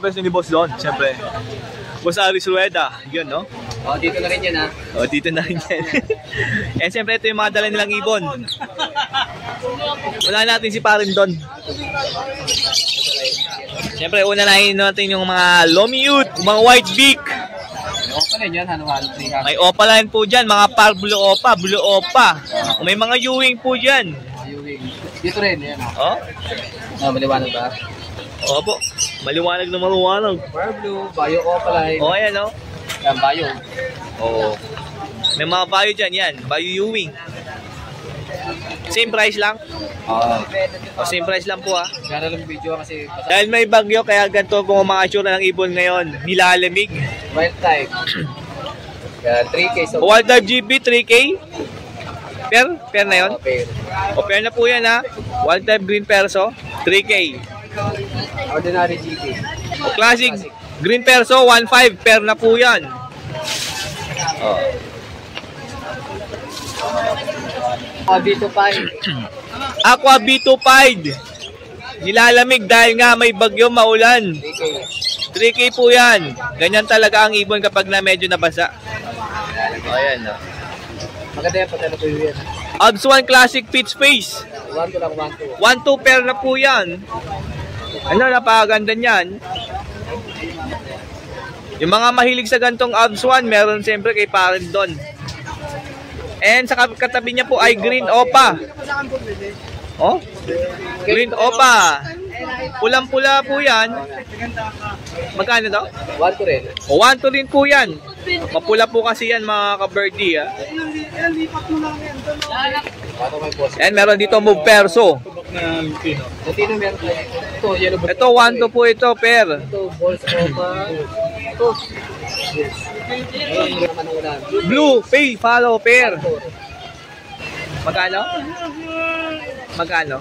pwesto ni Boss Don, siyempre. Boss Aris Rueda, yun, no? Oh, dito na rin yan, ha? Oh, dito na rin yan. And siyempre, ito yung mga dala nilang ibon. Wala natin si Parin Don. Siyempre, una natin yung mga Lomute, mga White Beak. May opaline yan, halo-halo. May opaline po dyan, mga Blue Opa, Blue Opa. May mga Ewing po dyan. Dito rin, yan, ha? Oh? Oh, maliwanag ba? Opo, maliwanag na maliwanag. Blue, Bayo opaline. Oh, ayan, oh. Yan, Bayo. Oo. May mga Bayo dyan, yan. Bayo Ewing. Same price lang? Oo. O, same price lang po, ah. Gara lang video kasi... Dahil may bagyo, kaya ganito po mga assure ng ibon ngayon. Nilalamig. Wild type. Yan, 3K. So... Wild type GB, 3K. Pair na yun? Pair. O, pair na po yan, ha. Wild type green perso, 3K. Ordinary GP. O, classic green perso, 1.5. Pair na po yan. O. B2 Aqua B2 nilalamig dahil nga may bagyo, maulan. 3K po yan. Ganyan talaga ang ibon kapag na medyo nabasa. O, ayan, no. Maganda yan, patalo ko yun. Obs 1 Classic Pitch Face. 1-2 lang, 1-2. 1-2 pair na po yan. Ano, napakaganda niyan. Yung mga mahilig sa gantong Obs 1, meron siyempre kay Parin Don. And sa katabi niya po ay Green Opa. Oh? Green Opa. Pulang-pula po yan. Magkano daw? 1-2 rin. O, 1-2 rin po yan. Mapula po kasi yan mga ka-birdie, ha. And meron dito Move Perso. Lutino meron tayo. Ito 1-2 po ito, pair. Ito, Balls Opa. Ito. Blue, pale, follow, pair. Magkano? Magkano?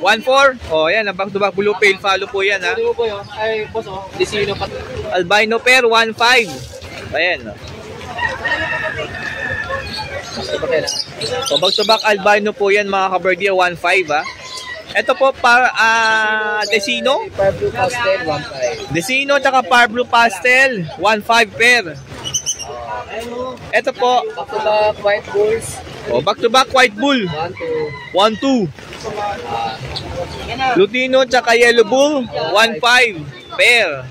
1-4. Oh, yan, back to back blue, pale, follow po yan, ha. Ay, boss, oh. Disino pa. Albino pair, 1-5. Ayan, oh. So, back to back albino po yan, mga ka-birdie, 1-5, ha. Ito po, Desino. Parblu Pastel, 1-5. Desino, tsaka Parblu Pastel, 1-5 pair. Ito po. Back to back White Bulls. Oh, back to back White Bull. 1-2. Lutino, tsaka Yellow Bull, 1-5 pair.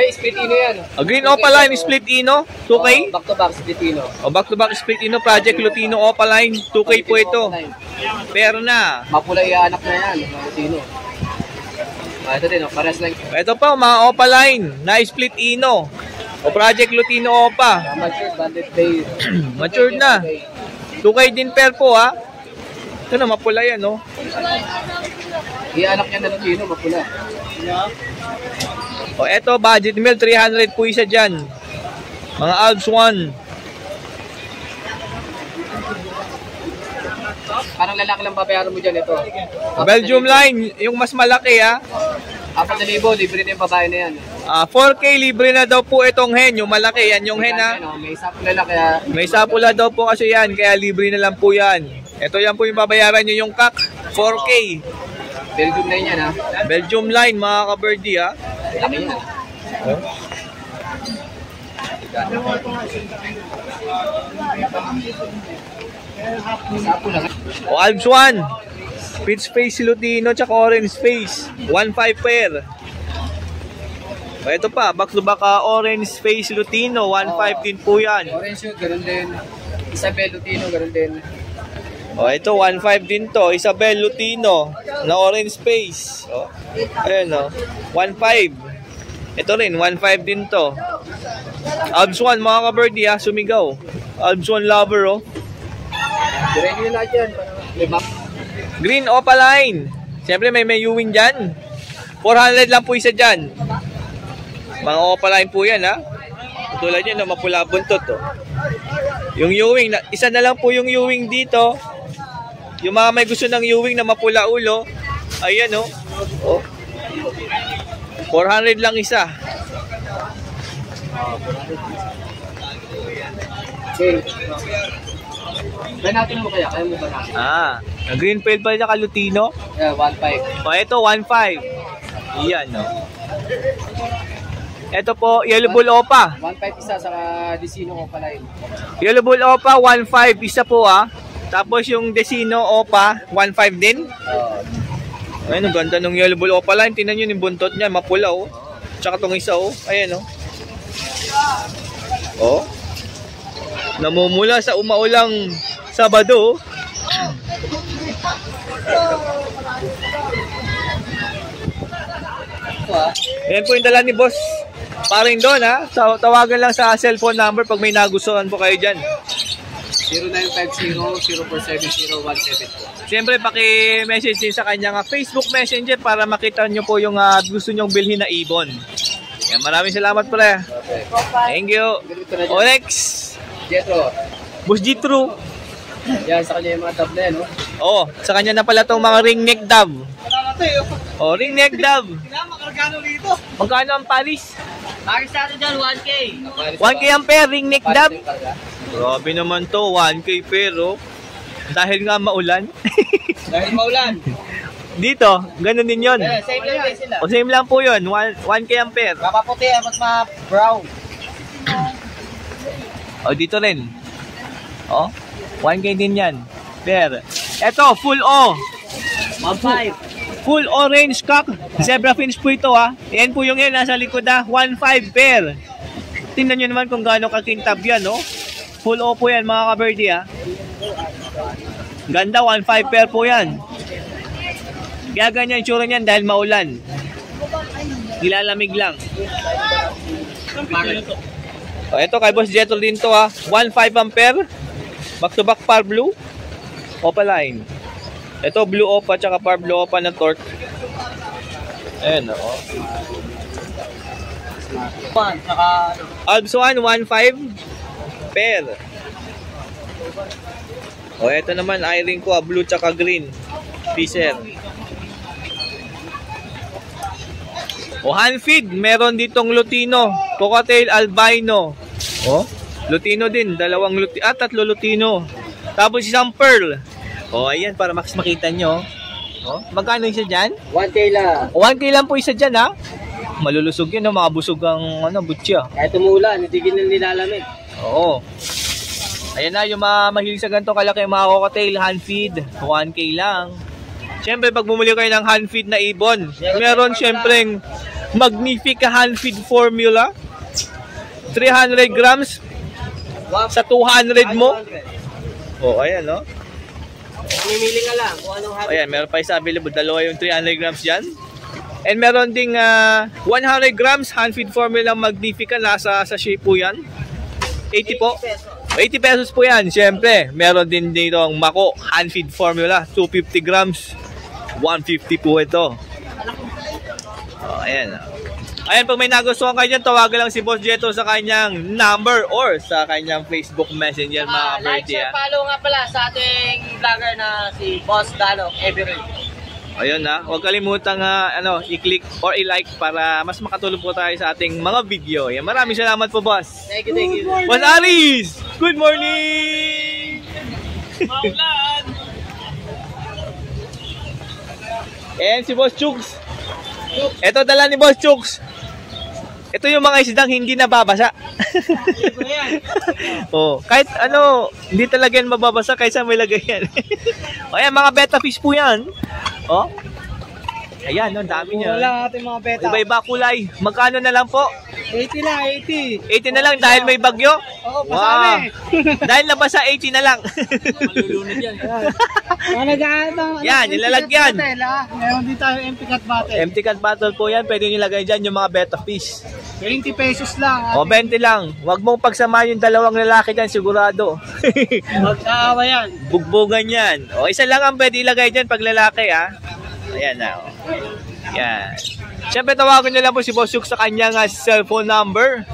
Split Ino yan. Green Opaline, Split Ino, 2K. Back to back Split Ino. Back to back Split Ino, Project Lutino Opaline, 2K po ito. Pero na. Mapula yung anak na yan, Lutino. Ito din, pares lang. Ito pa, mga Opaline, na Split Ino. O Project Lutino Opa. Matured, banded day. Matured na. 2K din pair po, ha. Ito na, mapula yan, no. Yung anak niya na Lutino, mapula. O, eto, budget meal, 300 po isa dyan. Mga Alps 1. Parang lalaki lang babayaran mo dyan ito. Belgium line, yung mas malaki, ha. 4,000, libre na yung babae na yan. 4K, libre na daw po itong hen. Yung malaki, yan yung hen, ha. May isa pula lang kaya... May sapula daw po kasi yan, kaya libre na lang po yan. Ito yan po yung babayaran nyo, yung kak, 4K. Belgium line yan, ha. Belgium line, mga ka-birdie, ha. Laki yan. O, Alps 1. Pitch face Lutino, tsaka orange face. 1.5 pair. O, ito pa, back to back orange face Lutino, 1.5 din po yan. Orange shoot, ganun din. Isabel Lutino, ganun din. O, ito, 1.5 din to. Isabel Lutino, na orange face. O, ayan, o. 1.5. Ito rin, 1.5 din to. Alps 1, mga ka-birdie, ha, sumigaw. Alps 1 lover, o. Diretso nyo lahat yan. Green Opaline. Siyempre, may Ewing dyan. 400 lang po isa dyan. Mga Opaline po yan, ha. Tulad yan, no, mapula buntot, o. Yung Ewing, isa na lang po yung Ewing dito. Yung mga may gusto ng Ewing na mapula ulo, ayan, o. Oh. 400 lang isa. Okay. Kaya natin mo kaya mo ba natin? Green Pale pa niya ka Lutino. Yeah, 1.5. O, ito, 1.5. Yan, no. Ito po, Yellow Bull Opa. 1.5 isa sa Desino Opaline. Yellow Bull Opa, 1.5 isa po Tapos yung Desino Opa, 1.5 din. Ayun, ang ganda ng Yellow Bull Opaline. Tingnan nyo yung buntot niya, mapula Tsaka tong isa Ayan namumula sa umaulang Sabado. Ayan po yung dala ni Boss Paring Don tawagan lang sa cellphone number pag may nagustuhan po kayo dyan. 0950-0470-174. Siyempre paki-message din sa kanyang Facebook Messenger para makita nyo po yung gusto nyong bilhin na ibon. Yan, maraming salamat pre. Okay. Thank you. Next. Jetro. Boss Jitro. Yan, sa kanya yung mga tab na yan, sa kanya na pala itong mga ring neck dove. Ring neck dove. Magkano ang palis? Paris natin dyan, 1K. 1K ang pair, ring neck dove. Grabe naman to, 1K pero dahil nga maulan. Dahil maulan. Dito, ganun din yun. Same lang din sila. Same lang po yun, 1K ang pair. Mapaputi, mas ma-brown. Dito rin. 1K din yan. Pair. Eto, full O. 1.5. Full orange cock. Zebra fins po ito Yan po yung nasa likod 1.5 pair. Tingnan nyo naman kung gaano kakintab yan Full O po yan mga kaberdi Ganda, 1.5 pair po yan. Kaya ganyan tsura niyan dahil maulan. Nilalamig lang. Ito kay Boss Jetro din to 1.5 ang pair. Back to back par blue. Opaline. Ito blue opa tsaka par blue opa na torque. Ayan Albs 1, 1.5 pair. Ito naman i-ring ko blue tsaka green. Fisher. Hand feed, meron ditong Lutino, Cocktail Albino. Lutino din, tatlo Lutino. Tapos isang Pearl. Ayan, para makita nyo. Magkano isa dyan? 1K lang. 1K lang po isa dyan Malulusog yun, mga busog ang butya. Kahit umulan, hindi na nilalamig. Ayan na, yung mga mahilig sa ganito kalaki, mga cocktail, hand feed, 1K lang. Siyempre, pag bumuli kayo ng hand feed na ibon, meron siyempreng Magnifica hand feed formula. 300 grams sa 200 mo. Ayan, Mamimili ka lang kung anong habit. Ayan, meron pa isa available. Dalawa yung 300 grams dyan. And meron ding 100 grams hand feed formula Magnifica. Nasa sachet po yan. 80 po. 80 pesos po yan. Siyempre, meron din dito ang Mako hand feed formula. 250 grams. 150 po ito. Ayan. Ayan, pag may nagustuhan kayo dyan, tawagan lang si Boss Jetro sa kanyang number or sa kanyang Facebook Messenger, mga Like, kaberdi. share, follow nga pala sa ating vlogger na si Boss Dano Everett. Ayun huwag kalimutang i-click or i-like para mas makatulong po tayo sa ating mga video. Yan, maraming salamat po, Boss. Thank you. Boss Aris! Good morning! Maulan! And si Boss Chugs. Ito dala ni Boss Chugs. Ito yung mga isdang hindi nababasa. Kahit hindi talaga yan mababasa kaysa may lagay yan. Ayan, mga betta fish po yan. Ayan, ang dami niya. Wala ating mga beta. Iba-iba kulay. Magkano na lang po? 80 lang, 80. 80 na lang dahil may bagyo? Pasali. Dahil nabasa 80 na lang. Malulunod yan. Yan, nilalagyan. Meron din tayo empty cut bottle. Empty cut bottle po yan. Pwede nilagay dyan yung mga betta fish. 20 pesos lang. 20 lang. Huwag mong pagsama yung dalawang lalaki dyan, sigurado. Magkaawa yan. Bugbogan yan. Isa lang ang pwede ilagay dyan pag lalaki, Ayan na. Yan. Siyempre, tawagan nyo lang po si Boss Yuk sa kanyang cellphone number.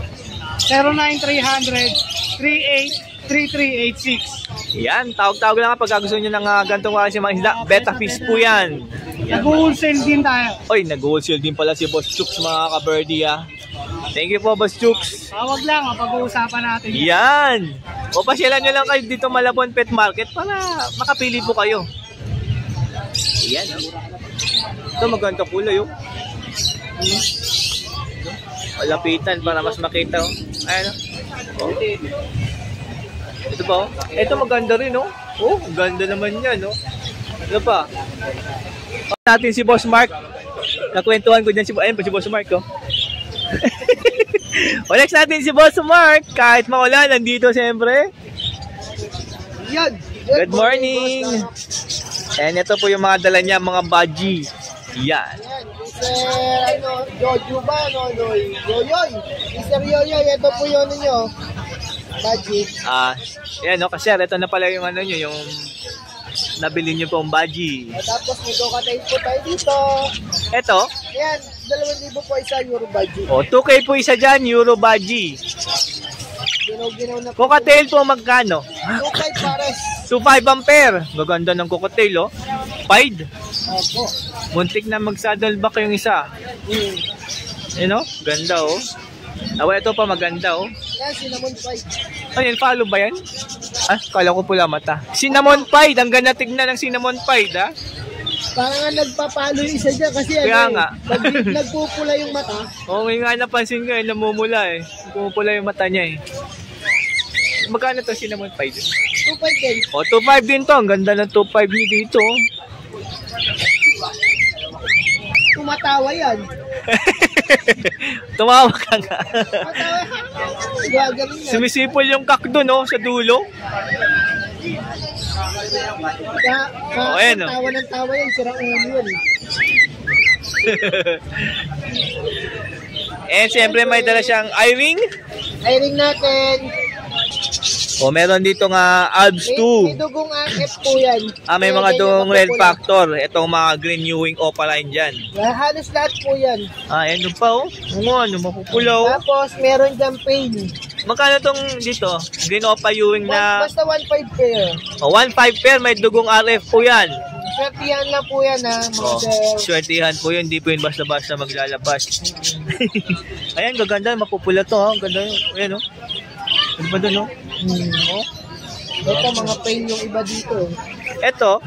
0900-383386. Yan. Tawag-tawag lang pag gusto nyo ng gantong klase mga isda. Betta fish po yan. Nag-wholesale din tayo. Nag-wholesale din pala si Boss Yuk mga kaberdi, Thank you po, Boss Yuk. Tawag lang, pag-uusapan natin. Yan. Pasyalan nyo lang kayo dito Malabon Pet Market para makapili po kayo. Yan, Ito maganda kulay, Lapitan para mas makita. Oh. Ayan. Oh. Ito pa. Oh. Ito maganda rin. Oh. Oh, ganda naman yan. Oh. Ano pa? Natin si Boss Mark. Nakwentuhan ko dyan si Boss Mark. Oh. O next natin si Boss Mark. Kahit maulan, nandito siyempre. Yan. Good morning. And ito po yung mga dala niya, mga baji. Yan. Jojo ba? Yoyoy. Mr. Yoyoy, ito po yun ninyo. Budget. Yan, no? Kasi ito na pala yung ano nyo, yung nabili nyo pong baji. Tapos may cocktail po tayo dito. Ito? Ayan, 2,000 po isa Euro budget. O, 2K po isa dyan, Euro baji. Ginaw na po. Cocktail po magkano? 2.5 pares. 2.5 ampere. Maganda ng cocktail, oh. Pied. Opo. Muntik na mag-saddleback yung isa. Yun, oh. Ganda, oh. Ito pa maganda, oh. Yan, cinnamon pie. Ano yan? Follow ba yan? Kala ko pula mata. Cinnamon pie. Ang ganda tignan ng cinnamon pie, ha? Parang nga nagpapalo yung isa dyan kasi kaya ano nga. Nagpupula yung mata. Oo, nga napansin ko, namumula eh. Pumupula yung mata niya eh. Magkano to cinnamon pie? 2.5 din. O, 2.5 din to. Ang ganda ng 2.5 niyo dito. Tumatawa yan. Tumawa ka nga. Gagawin yan. Sumisipol yung kakdo, no? Sa dulo. Ayan, tawa ng tawa yan. Sirang ulo yan. And siyempre may dala siyang eye-ring. Eye-ring natin. O, meron dito nga Alps 2. May dugong AF po yan. May mga dugong red factor. Itong mga green Ewing opaline dyan. Halos lahat po yan. Yan doon pa, oh. Ano, mapupulaw. Tapos, meron dyan pain. Magkano tong dito? Green opa Ewing na... Basta 1.5 pair. 1.5 pair, may dugong RF po yan. Swertihan lang po yan, ha. Swertihan po yun. Hindi po yun basta-basta maglalabas. Ayan, gaganda. Mapupula to, ha. Ganda. Ayan, oh. Ano ba doon, oh? Ito, mga pain yung iba dito. Ito?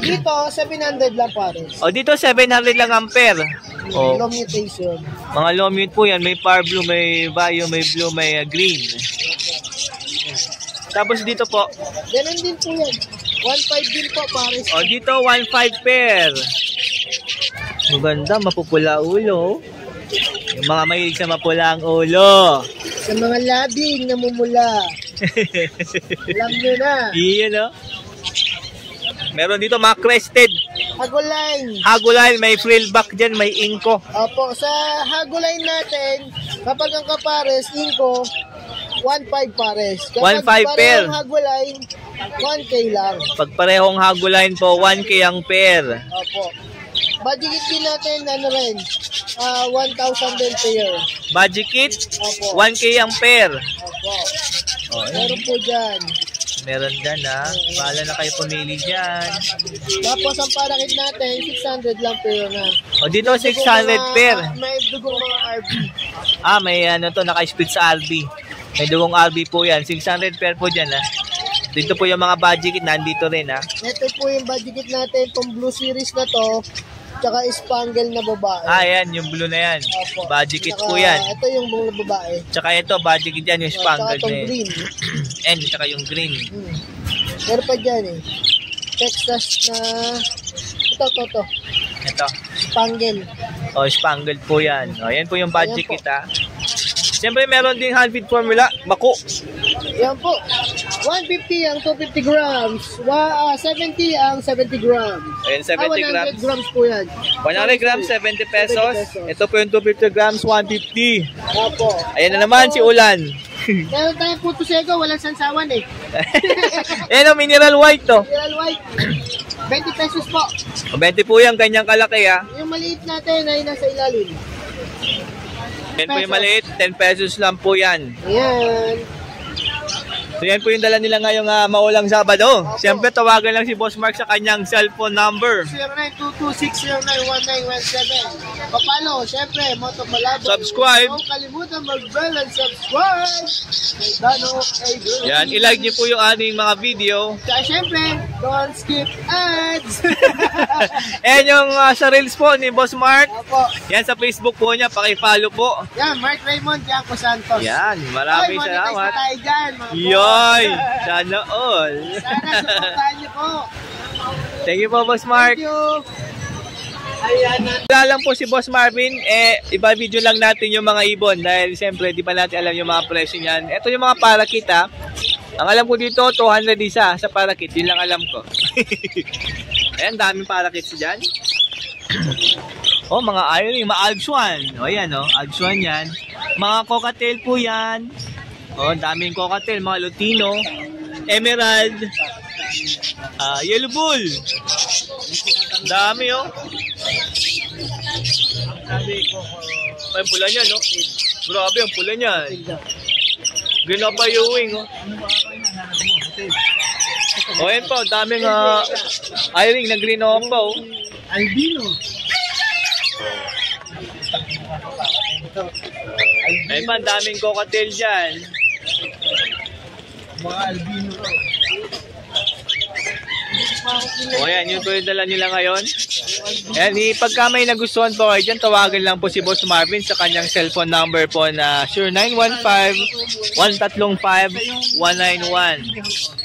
Dito, 700 lang pares. Dito 700 lang ampere. Low mutation. Mga low mute po yan. May power blue, may bio, may blue, may green. Tapos dito po. Ganun din po yan. 1.5 din po pares. Dito 1.5 pair. Maganda, mapupula ulo. Yung mga mahilig sa mapula ang ulo. Sa mga labing namumula. Alam nyo na. Iyan, no? Meron dito mga crested. Hagoline. Hagoline, may frill back dyan, may inko. Opo, sa Hagoline natin, kapag ang kapares, inko, 1.5 pares. 1.5 pair. Kapag Hagoline, 1K lang. Pag parehong Hagoline po, 1K ang pair. Opo. Budget din natin, ano rin, 1,000 din pair. Budget kit, Opo. 1K ang pair. Opo. Meron po dyan. Meron dyan, ha? Bahala na kayo pumili dyan. Tapos ang parakit natin, 600 lang pair na. Dito 600 pair. May dugong mga RB. May ano to, naka-split sa RB. May dugong RB po yan. 600 pair po dyan, ha? Dito po yung mga budget kit, nandito rin, ha? Ito po yung budget natin, itong Blue Series na to. Tsaka spangle na babae. Yan, yung blue na yan. Opo. Budget kit po yan. Ito yung blue babae. Tsaka ito, budget kit yan, yung spangled Tsaka na itong green. And tsaka yung green. Meron pa dyan eh. Texas na... Ito. Ito. Spangle. Spangled po yan. Yan po yung budget Ayan po. kit, ha? Siyempre, meron ding hand-feed formula. Bako. Yan po. 150 ang 250 grams. 70 ang 70 grams. Ayan, 70 grams. 100 grams po yan. 100 grams, 70 pesos. Ito po yung 250 grams, 150. Opo. Ayan na naman si Ulan. Meron tayong puto sego, walang sansawan eh. Ayan o, mineral white to. Mineral white. 20 pesos po. 20 po yan, kanyang kalaki, ha. Yung maliit natin ay nasa ilalim. Yan po yung maliit, 10 pesos lang po yan. Ayan. So yan po yung dala nila ngayong maulang Sabado. Siyempre tawagan lang si Boss Mark sa kanyang cellphone number. 0922-609-1917. Papalo, siyempre, Moto Malabo. Subscribe. Huwag kalimutan mag-bell and subscribe. Kay Dano Avery. Yan, ilike niyo po yung ating mga video. Kaya siyempre, don't skip ads. And yung sa Reels po ni Boss Mark. Opo. Yan sa Facebook po niya, paki-follow po. Yan, Mark Raymond, Bianco Santos. Yan, maraming Ay, salamat. monetize na tayo dyan, mga Yoy, sana all. Sana supportahan niyo po. Thank you po, Boss Mark. Thank you. Wala lang po si Boss Marvin, iba-video lang natin yung mga ibon dahil siyempre di pa natin alam yung mga presyo niyan. Ito yung mga parakit ha. Ang alam ko dito, 200 isa sa parakit. Yun lang alam ko. Ayan, daming parakits dyan. Oh, mga iron, mga Alpswan. O yan, Alpswan yan. Mga cocktail po yan. Oh, daming cocktail, mga Lutino, Emerald, Yellow Bull. Dami, Ay, pula niya, no? Grabe, ang pula niya. Green up pa yung wing, O, yan po, daming eye-ring na green up pa, Albino. Ayun pa, daming cocktail dyan. Mga albino. O yan, yun po yung dala nila ngayon. Ayan, pagka may nagustuhan po kayo dyan, tawagan lang po si Boss Marvin sa kanyang cellphone number po na 0915-135-191.